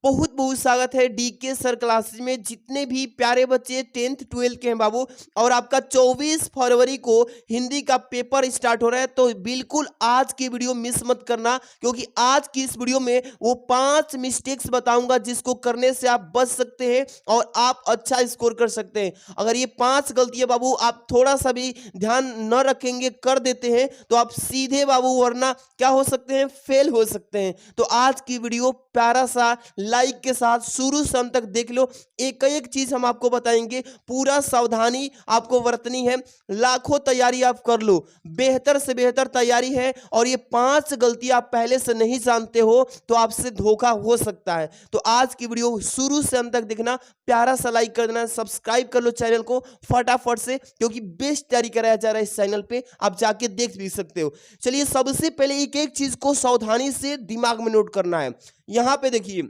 बहुत बहुत स्वागत है डीके सर क्लासेस में। जितने भी प्यारे बच्चे 10th 12th के हैं बाबू, और आपका 24 फरवरी को हिंदी का पेपर स्टार्ट हो रहा है, तो बिल्कुल आज की वीडियो मिस मत करना, क्योंकि आज की इस वीडियो में वो 5 मिस्टेक्स बताऊंगा जिसको करने से आप बच सकते हैं और आप अच्छा स्कोर कर सकते हैं। अगर ये 5 गलतियां बाबू आप थोड़ा सा भी ध्यान न रखेंगे, कर देते हैं, तो आप सीधे बाबू वरना क्या हो सकते हैं, फेल हो सकते हैं। तो आज की वीडियो प्यारा सा लाइक के साथ शुरू से अंत तक देख लो। एक एक चीज हम आपको बताएंगे, पूरा सावधानी आपको बरतनी है। लाखों तैयारी आप कर लो, बेहतर से बेहतर तैयारी है, और ये 5 गलतियां आप पहले से नहीं जानते हो तो आपसे धोखा हो सकता है। तो आज की वीडियो शुरू से अंत तक देखना, प्यारा सा लाइक कर देना, सब्सक्राइब कर लो चैनल को फटाफट से, क्योंकि बेस्ट तैयारी कराया जा रहा है इस चैनल पे, आप जाके देख भी सकते हो। चलिए सबसे पहले एक एक चीज को सावधानी से दिमाग में नोट करना है। यहां पे देखिए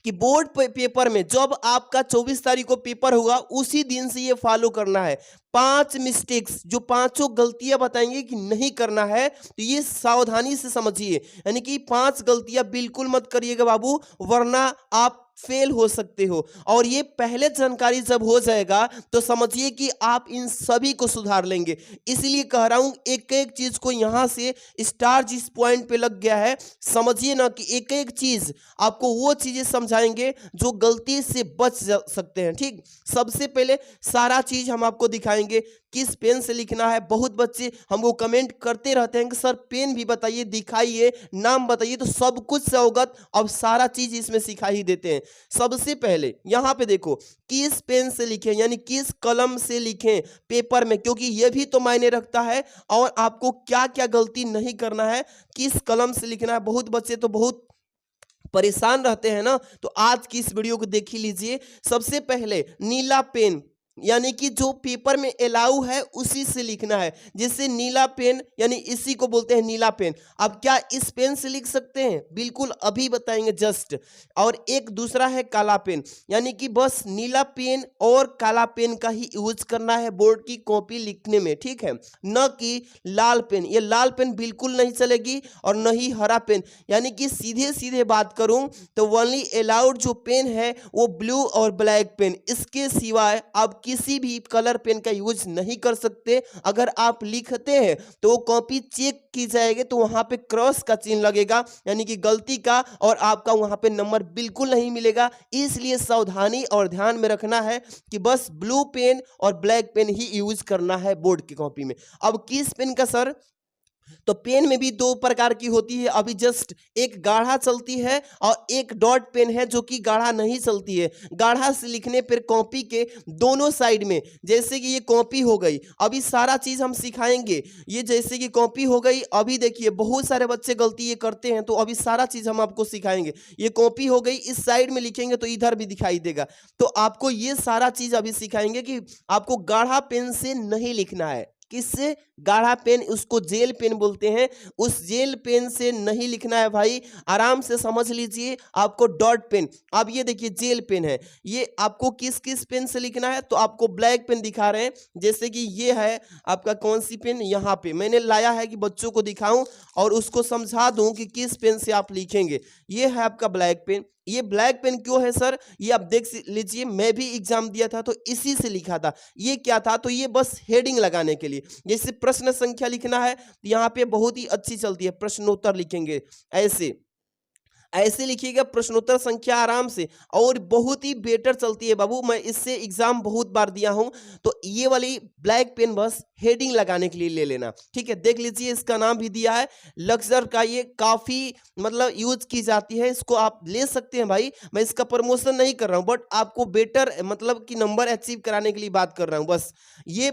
कि बोर्ड पेपर में जब आपका 24 तारीख को पेपर होगा, उसी दिन से ये फॉलो करना है। 5 मिस्टेक्स, जो पांचों गलतियां बताएंगे कि नहीं करना है, तो ये सावधानी से समझिए। यानी कि 5 गलतियां बिल्कुल मत करिएगा बाबू, वरना आप फेल हो सकते हो। और ये पहले जानकारी जब हो जाएगा तो समझिए कि आप इन सभी को सुधार लेंगे। इसलिए कह रहा हूं, एक एक चीज को यहां से स्टार जिस पॉइंट पे लग गया है, समझिए ना कि एक एक चीज आपको वो चीजें समझाएंगे जो गलती से बच सकते हैं। ठीक, सबसे पहले सारा चीज हम आपको दिखाएंगे, किस पेन से लिखना है। बहुत बच्चे हमको कमेंट करते रहते हैं कि सर पेन भी बताइए, दिखाइए, नाम बताइए, तो सब कुछ से अवगत अब सारा चीज इसमें सिखा ही देते हैं। सबसे पहले यहां पे देखो, किस पेन से लिखें, यानी किस कलम से लिखें पेपर में, क्योंकि यह भी तो मायने रखता है। और आपको क्या क्या गलती नहीं करना है, किस कलम से लिखना है। बहुत बच्चे तो बहुत परेशान रहते हैं ना, तो आज की इस वीडियो को देख ही लीजिए। सबसे पहले नीला पेन, यानी कि जो पेपर में अलाउ है उसी से लिखना है। जैसे नीला पेन, यानी इसी को बोलते हैं नीला पेन। अब क्या इस पेन से लिख सकते हैं? बिल्कुल, अभी बताएंगे जस्ट। और एक दूसरा है काला पेन, यानी कि बस नीला पेन और काला पेन का ही यूज करना है बोर्ड की कॉपी लिखने में, ठीक है, न कि लाल पेन। ये लाल पेन बिल्कुल नहीं चलेगी, और न ही हरा पेन। यानी कि सीधे सीधे बात करूं तो ओनली अलाउड जो पेन है वो ब्लू और ब्लैक पेन, इसके सिवाय आप किसी भी कलर पेन का यूज नहीं कर सकते। अगर आप लिखते हैं तो वो कॉपी चेक की जाएगी, तो वहां पे क्रॉस का चिन्ह लगेगा, यानी कि गलती का, और आपका वहां पे नंबर बिल्कुल नहीं मिलेगा। इसलिए सावधानी और ध्यान में रखना है कि बस ब्लू पेन और ब्लैक पेन ही यूज करना है बोर्ड की कॉपी में। अब किस पेन का सर? तो पेन में भी 2 प्रकार की होती है। अभी जस्ट एक गाढ़ा चलती है और एक डॉट पेन है जो कि गाढ़ा नहीं चलती है। गाढ़ा से लिखने पर कॉपी के दोनों साइड में, जैसे कि ये कॉपी हो गई, अभी सारा चीज हम सिखाएंगे। ये जैसे कि कॉपी हो गई, अभी देखिए बहुत सारे बच्चे गलती ये करते हैं, तो अभी सारा चीज हम आपको सिखाएंगे। ये कॉपी हो गई, इस साइड में लिखेंगे तो इधर भी दिखाई देगा। तो आपको ये सारा चीज अभी सिखाएंगे कि आपको गाढ़ा पेन से नहीं लिखना है। किससे? गाढ़ा पेन, उसको जेल पेन बोलते हैं, उस जेल पेन से नहीं लिखना है भाई। आराम से समझ लीजिए, आपको डॉट पेन। अब ये देखिए जेल पेन है, ये आपको किस किस पेन से लिखना है, तो आपको ब्लैक पेन दिखा रहे हैं। जैसे कि ये है आपका कौन सी पेन, यहाँ पे मैंने लाया है कि बच्चों को दिखाऊं और उसको समझा दूं कि किस पेन से आप लिखेंगे। ये है आपका ब्लैक पेन। ये ब्लैक पेन क्यों है सर? ये आप देख लीजिए, मैं भी एग्जाम दिया था तो इसी से लिखा था। ये क्या था? तो ये बस हेडिंग लगाने के लिए, जैसे प्रश्न संख्या लिखना है, यहाँ पे बहुत ही अच्छी चलती है, प्रश्नोत्तर लिखेंगे ऐसे ऐसे लिखिएगा, प्रश्नोत्तर संख्या आराम से, और बहुत ही बेटर चलती है बाबू। मैं इससे एग्जाम बहुत बार दिया हूं। तो ये वाली ब्लैक पेन बस हेडिंग लगाने के लिए ले लेना, ठीक है। देख लीजिए, इसका नाम भी दिया है लक्सर का। ये काफी मतलब यूज की जाती है, इसको आप ले सकते हैं भाई। मैं इसका प्रमोशन नहीं कर रहा हूं, बट आपको बेटर मतलब कि नंबर अचीव कराने के लिए बात कर रहा हूं बस। ये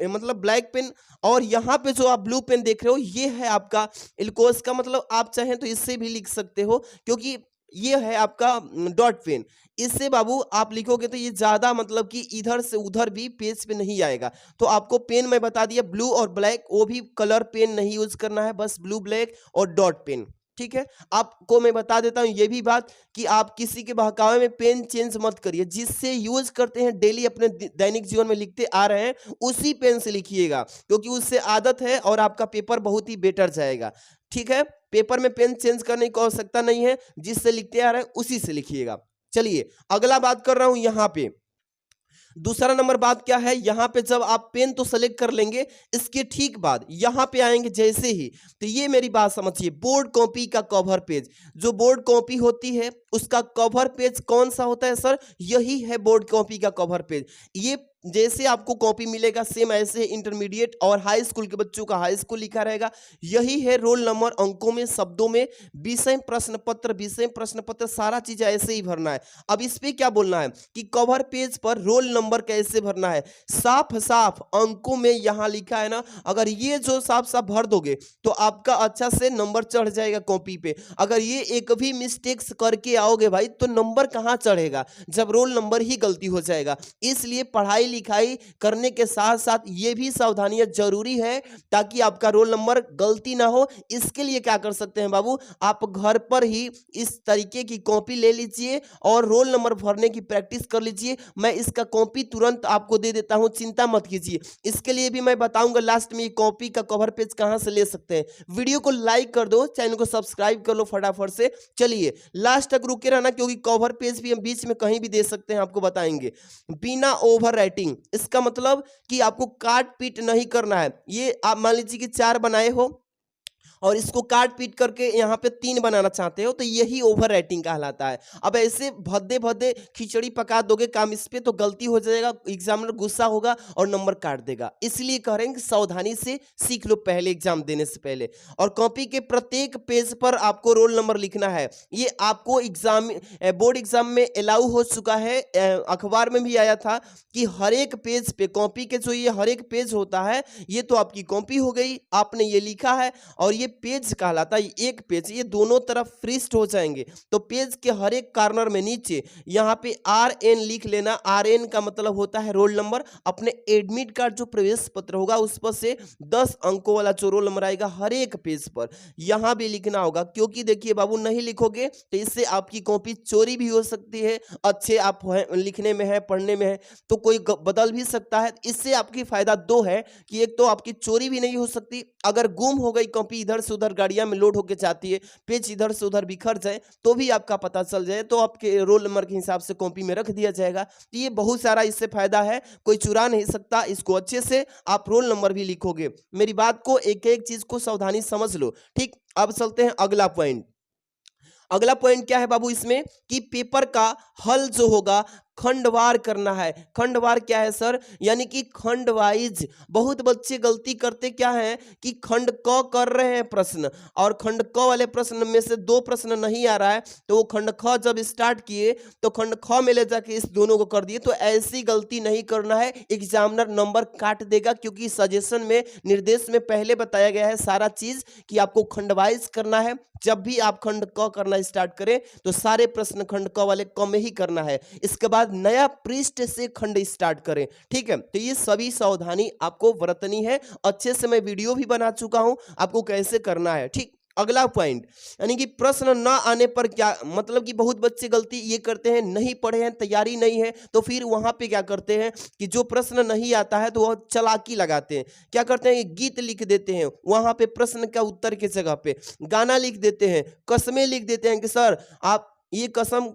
मतलब ब्लैक पेन, और यहाँ पे जो आप ब्लू पेन देख रहे हो, ये है आपका इल्कोस का। मतलब आप चाहें तो इससे भी लिख सकते हो, क्योंकि ये है आपका डॉट पेन। इससे बाबू आप लिखोगे तो ये ज्यादा मतलब कि इधर से उधर भी पेज पे नहीं आएगा। तो आपको पेन मैं बता दिया, ब्लू और ब्लैक, वो भी कलर पेन नहीं यूज करना है, बस ब्लू ब्लैक और डॉट पेन। ठीक है। आपको मैं बता देता हूं ये भी बात कि आप किसी के बहकावे में पेन चेंज मत करिए, जिससे यूज करते हैं डेली अपने दैनिक जीवन में लिखते आ रहे हैं उसी पेन से लिखिएगा, क्योंकि उससे आदत है और आपका पेपर बहुत ही बेटर जाएगा। ठीक है, पेपर में पेन चेंज करने की आवश्यकता नहीं है, जिससे लिखते आ रहे हैं उसी से लिखिएगा। चलिए अगला बात कर रहा हूं यहां पे। दूसरा नंबर बात क्या है, यहां पे जब आप पेन तो सेलेक्ट कर लेंगे, इसके ठीक बाद यहां पे आएंगे जैसे ही, तो ये मेरी बात समझिए, बोर्ड कॉपी का कवर पेज, जो बोर्ड कॉपी होती है उसका कवर पेज कौन सा होता है सर, यही है बोर्ड कॉपी का कवर पेज। ये जैसे आपको कॉपी मिलेगा सेम ऐसे इंटरमीडिएट और हाई स्कूल के बच्चों का हाई स्कूल लिखा रहेगा, यही है रोल नंबर, अंकों में, शब्दों में, विषय प्रश्न पत्र सारा चीज ऐसे ही भरना है। अब इस पे क्या बोलना है कि कवर पेज पर रोल नंबर कैसे भरना है, साफ साफ अंकों में यहां लिखा है ना, अगर ये जो साफ साफ भर दोगे तो आपका अच्छा से नंबर चढ़ जाएगा कॉपी पे। अगर ये एक भी मिस्टेक्स करके आओगे भाई तो नंबर कहां चढ़ेगा, जब रोल नंबर ही गलती हो जाएगा। इसलिए पढ़ाई लिखाई करने के साथ साथ ये भी सावधानियां जरूरी है ताकि आपका रोल नंबर गलती ना हो। इसके लिए क्या कर सकते हैं बाबू, आप घर पर ही इस तरीके की कॉपी ले लीजिए और रोल नंबर भरने की प्रैक्टिस कर लीजिए। मैं इसका कॉपी तुरंत आपको दे देता हूं, चिंता मत कीजिए। इसके लिए भी मैं बताऊंगा लास्ट में कॉपी का कवर पेज कहां से ले सकते हैं। वीडियो को लाइक कर दो, चैनल को सब्सक्राइब कर लो फटाफट से। चलिए लास्ट तक रुके रहना, क्योंकि कवर पेज भी हम बीच में कहीं भी दे सकते हैं, आपको बताएंगे। बिना ओवर राइटिंग, इसका मतलब कि आपको काट पीट नहीं करना है। ये आप मान लीजिए कि 4 बनाए हो और इसको काट पीट करके यहाँ पे 3 बनाना चाहते हो, तो यही ओवर राइटिंग कहलाता है। अब ऐसे भद्दे भद्दे खिचड़ी पका दोगे काम इस पे तो गलती हो जाएगा, एग्जामिनर गुस्सा होगा और नंबर काट देगा। इसलिए कह रहे हैं कि सावधानी से सीख लो पहले एग्जाम देने से पहले। और कॉपी के प्रत्येक पेज पर आपको रोल नंबर लिखना है। ये आपको एग्जाम बोर्ड एग्जाम में अलाउ हो चुका है, अखबार में भी आया था कि हर एक पेज पे कॉपी के जो ये हर एक पेज होता है, ये तो आपकी कॉपी हो गई, आपने ये लिखा है, और ये पेज कहलाता है एक पेज, ये दोनों तरफ फ्रीस्ट हो जाएंगे। तो पेज के हर एक कॉर्नर में नीचे यहाँ पे RN लिख लेना। RN का मतलब होता है रोल नंबर। अपने एडमिट कार्ड जो प्रवेश पत्र होगा उस पर से 10 अंकों वाला जो रोल नंबर आएगा हर एक पेज पर यहाँ भी लिखना होगा, क्योंकि देखिए बाबू नहीं लिखोगे तो इससे आपकी कॉपी चोरी भी हो सकती है। अच्छे आप लिखने में है, पढ़ने में है, तो कोई बदल भी सकता है। इससे आपकी फायदा 2 है कि एक तो आपकी चोरी भी नहीं हो सकती, अगर गुम हो गई कॉपी इधर से उधर गाड़ियां में लोड होकर जाती है, पेज इधर से उधर बिखर जाए तो भी आपका पता चल जाए, तो आपके रोल नंबर के हिसाब से कॉपी में रख दिया जाएगा। तो ये बहुत सारा इससे फायदा है, कोई चुरा नहीं सकता इसको। अच्छे से आप रोल नंबर भी लिखोगे। मेरी बात को एक एक चीज को सावधानी समझ लो, ठीक। अब चलते हैं अगला पॉइंट। अगला पॉइंट क्या है बाबू इसमें कि पेपर का हल जो होगा खंडवार करना है। खंडवार क्या है सर, यानी कि खंड वाइज। बहुत बच्चे गलती करते क्या है कि खंड क कर रहे हैं प्रश्न, और खंड क वाले प्रश्न में से 2 प्रश्न नहीं आ रहा है, तो वो खंड ख जब स्टार्ट किए तो खंड ख में ले जाके इस दोनों को कर दिए। तो ऐसी गलती नहीं करना है, एग्जामिनर नंबर काट देगा, क्योंकि सजेशन में, निर्देश में पहले बताया गया है सारा चीज कि आपको खंड वाइज करना है। जब भी आप खंड क करना स्टार्ट करें तो सारे प्रश्न खंड क वाले क में ही करना है। इसके बाद नया पृष्ठ से खंड स्टार्ट करें, ठीक है। तो ये सभी सावधानी आपको बरतनी है। अच्छे से मैं वीडियो भी बना चुका हूं आपको कैसे करना है, ठीक। अगला पॉइंट, यानी कि प्रश्न न आने पर क्या मतलब कि बहुत बच्चे गलती ये करते हैं, नहीं पढ़े हैं, तैयारी नहीं है, तो फिर वहां पे क्या करते हैं कि जो प्रश्न नहीं आता है तो वह चालाकी लगाते हैं। क्या करते हैं, गीत लिख देते हैं वहां पे प्रश्न का उत्तर के जगह पे, गाना लिख देते हैं, कस्में लिख देते हैं कि सर आप ये कसम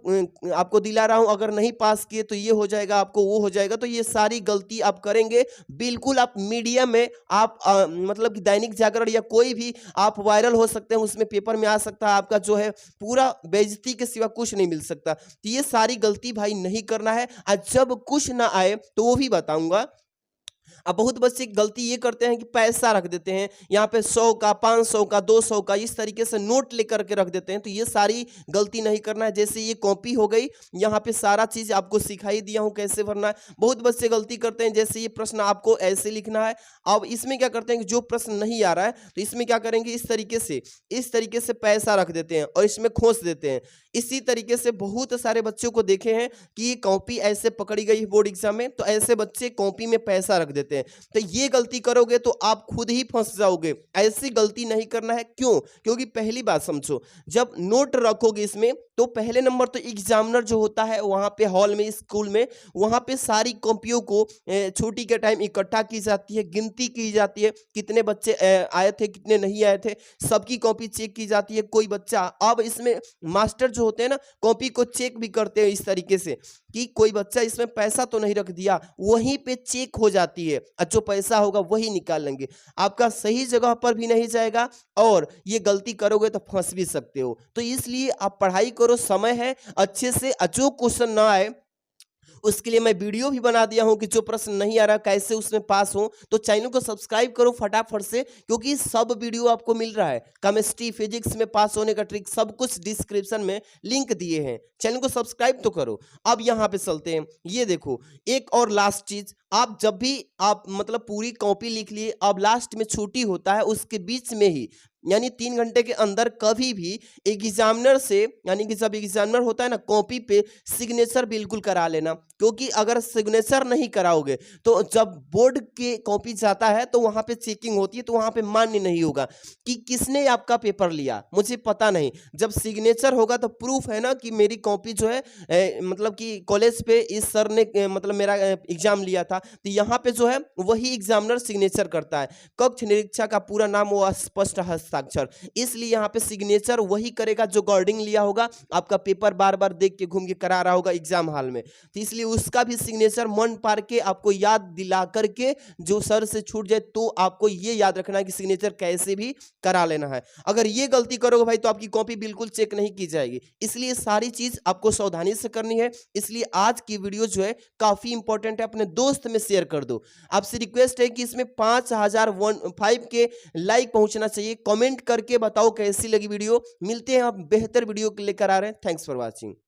आपको दिला रहा हूं, अगर नहीं पास किए तो ये हो जाएगा, आपको वो हो जाएगा। तो ये सारी गलती आप करेंगे बिल्कुल। आप मीडिया में आप मतलब कि दैनिक जागरण या कोई भी आप वायरल हो सकते हैं, उसमें पेपर में आ सकता है, आपका जो है पूरा बेइज्जती के सिवा कुछ नहीं मिल सकता। तो ये सारी गलती भाई नहीं करना है। आज जब कुछ ना आए तो वो भी बताऊंगा। अब बहुत बच्चे गलती ये करते हैं कि पैसा रख देते हैं यहाँ पे 100 का, 500 का, 200 का, इस तरीके से नोट लेकर के रख देते हैं। तो ये सारी गलती नहीं करना है। जैसे ये कॉपी हो गई, यहाँ पे सारा चीज आपको सिखाई दिया हूँ कैसे भरना है। बहुत बच्चे गलती करते हैं, जैसे ये प्रश्न आपको ऐसे लिखना है। अब इसमें क्या करते हैं कि जो प्रश्न नहीं आ रहा है तो इसमें क्या करेंगे, इस तरीके से पैसा रख देते हैं और इसमें खोस देते हैं। इसी तरीके से बहुत सारे बच्चों को देखे हैं कि ये कॉपी ऐसे पकड़ी गई बोर्ड एग्जाम में, तो ऐसे बच्चे कॉपी में पैसा रख देते हैं। देते हैं। तो ये गलती करोगे तो आप खुद ही फंस जाओगे, ऐसी गलती नहीं करना है। क्यों? क्योंकि पहली बात समझो, जब नोट रखोगे इसमें तो पहले नंबर तो एग्जामिनर जो होता है वहां पे हॉल में, स्कूल में, वहां पे सारी कॉपियों को छुट्टी के टाइम इकट्ठा की जाती है, गिनती की जाती है, कितने बच्चे आए थे कितने नहीं आए थे, सबकी कॉपी चेक की जाती है। कोई बच्चा, अब इसमें मास्टर जो होते हैं ना, कॉपी को चेक भी करते हैं इस तरीके से कि कोई बच्चा इसमें पैसा तो नहीं रख दिया, वहीं पे चेक हो जाती है और जो पैसा होगा वही निकाल लेंगे, आपका सही जगह पर भी नहीं जाएगा और ये गलती करोगे तो फंस भी सकते हो। तो इसलिए आप पढ़ाई करो, समय है, अच्छे से जो क्वेश्चन ना आए उसके लिए मैं वीडियो भी बना दिया हूं कि जो प्रश्न नहीं आ रहा कैसे उसमें पास हो, तो चैनल को सब्सक्राइब करो फटाफट से, क्योंकि सब वीडियो आपको मिल रहा है। केमिस्ट्री, फिजिक्स में पास होने का ट्रिक सब कुछ डिस्क्रिप्शन में लिंक दिए हैं, चैनल को सब्सक्राइब तो करो। अब यहाँ पे चलते हैं, ये देखो एक और लास्ट चीज, आप जब भी आप मतलब पूरी कॉपी लिख लिए, अब लास्ट में छुट्टी होता है, उसके बीच में ही यानी 3 घंटे के अंदर कभी भी एग्जामिनर से, यानी कि जब एग्जामिनर होता है ना, कॉपी पे सिग्नेचर बिल्कुल करा लेना, क्योंकि अगर सिग्नेचर नहीं कराओगे तो जब बोर्ड के कॉपी जाता है तो वहां पे चेकिंग होती है, तो वहां पे मान्य नहीं होगा कि किसने आपका पेपर लिया, मुझे पता नहीं। जब सिग्नेचर होगा तो प्रूफ है ना कि मेरी कॉपी जो है मतलब कि कॉलेज पे इस सर ने मतलब मेरा एग्जाम लिया था, तो यहाँ पे जो है वही एग्जामिनर सिग्नेचर करता है। कक्ष निरीक्षक का पूरा नाम वो स्पष्ट हस्ताक्षर, इसलिए यहाँ पे सिग्नेचर वही करेगा जो गार्डिंग लिया होगा, आपका पेपर बार बार देख के घूम के करा रहा होगा एग्जाम हॉल में, तो इसलिए उसका भी सिग्नेचर मन पार के आपको याद दिला करके, जो सर से छूट जाए तो आपको ये याद रखना है कि सिग्नेचर कैसे भी करा लेना है। अगर ये गलती करोगे भाई तो आपकी कॉपी बिल्कुल चेक नहीं की जाएगी, इसलिए सारी चीज आपको सावधानी से करनी है। इसलिए आज की वीडियो जो है काफी इंपॉर्टेंट है, अपने दोस्त में शेयर कर दो। आपसे रिक्वेस्ट है कि इसमें 5005 के लाइक पहुंचना चाहिए। कमेंट करके बताओ कैसी लगी वीडियो। मिलते हैं आप बेहतर वीडियो लेकर आ रहे हैं। Thanks for watching.